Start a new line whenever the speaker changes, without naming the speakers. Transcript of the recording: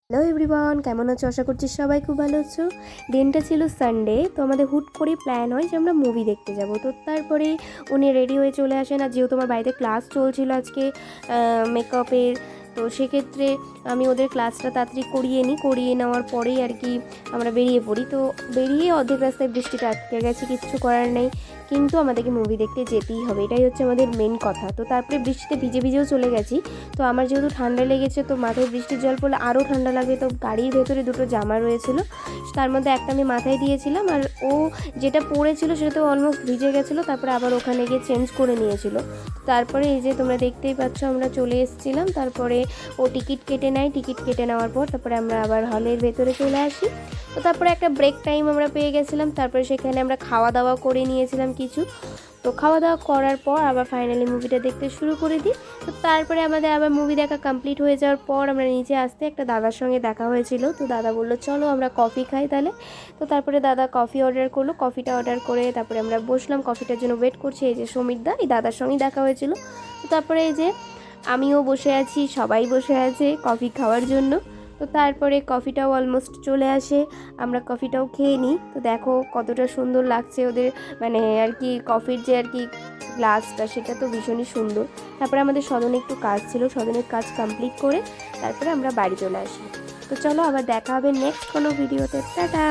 Hello everyone, কেমন আছো? আশা করছি সবাই খুব ভালো আছো। দিনটা ছিল সানডে, তো আমাদের হুট করে প্ল্যান হয় যে আমরা মুভি দেখতে যাব। তো তারপরে উনি রেডি হয়ে চলে আসেন, আর যেহেতু আমার বাড়িতে ক্লাস চলছিল আজকে মেকআপের, তো সেক্ষেত্রে আমি ওদের ক্লাসটা তাড়াতাড়ি করিয়ে নেওয়ার পরেই আর কি আমরা বেরিয়ে পড়ি। তো বেরিয়ে অর্ধেক রাস্তায় বৃষ্টিটা আটকে গেছে, কিচ্ছু করার নেই, কিন্তু আমাদেরকে মুভি দেখতে যেতেই হবে, এটাই হচ্ছে আমাদের মেন কথা। তো তারপরে বৃষ্টিতে ভিজেও চলে গেছি। তো আমার যেহেতু ঠান্ডা লেগেছে, তো মাথায় বৃষ্টির জল পড়লে আরও ঠান্ডা লাগবে। তো গাড়ির ভেতরে দুটো জামা রয়েছিল, তার মধ্যে একটা আমি মাথায় দিয়েছিলাম, আর ও যেটা পরেছিল সেটা তো অলমোস্ট ভিজে গেছিলো। তারপরে আবার ওখানে গিয়ে চেঞ্জ করে নিয়েছিল। তারপরে এই যে তোমরা দেখতেই পাচ্ছ আমরা চলে এসেছিলাম। তারপরে ও টিকিট কেটে নেওয়ার পর তারপরে আমরা আবার হলের ভেতরে চলে আসি। তো তারপরে একটা ব্রেক টাইম আমরা পেয়ে গেছিলাম, তারপরে সেখানে আমরা খাওয়া দাওয়া করে নিয়েছিলাম কিছু। তো খাওয়া দাওয়া করার পর আবার ফাইনালি মুভিটা দেখতে শুরু করে দিই। তো তারপরে আমাদের আবার মুভি দেখা কমপ্লিট হয়ে যাওয়ার পর আমরা নিচে আসতে একটা দাদার সঙ্গে দেখা হয়েছিল। তো দাদা বললো চলো আমরা কফি খাই তাহলে। তো তারপরে দাদা কফি অর্ডার করলো, কফিটা অর্ডার করে তারপরে আমরা বসলাম, কফিটার জন্য ওয়েট করছি। এই যে সমীরদা, এই দাদার সঙ্গেই দেখা হয়েছিল। তো তারপরে এই যে আমিও বসে আছি, সবাই বসে আছে কফি খাওয়ার জন্য। তো তারপরে কফিটাও অলমোস্ট চলে আসে, আমরা কফিটাও খেয়ে নিই। তো দেখো কতটা সুন্দর লাগছে ওদের, মানে আর কি কফির যে আর কি গ্লাসটা, সেটা তো ভীষণই সুন্দর। তারপরে আমাদের সদনে একটু কাজ ছিল, সদনের কাজ কমপ্লিট করে তারপরে আমরা বাড়ি চলে আসি। তো চলো আবার দেখা হবে নেক্সট কোনো ভিডিওতে। টাটা।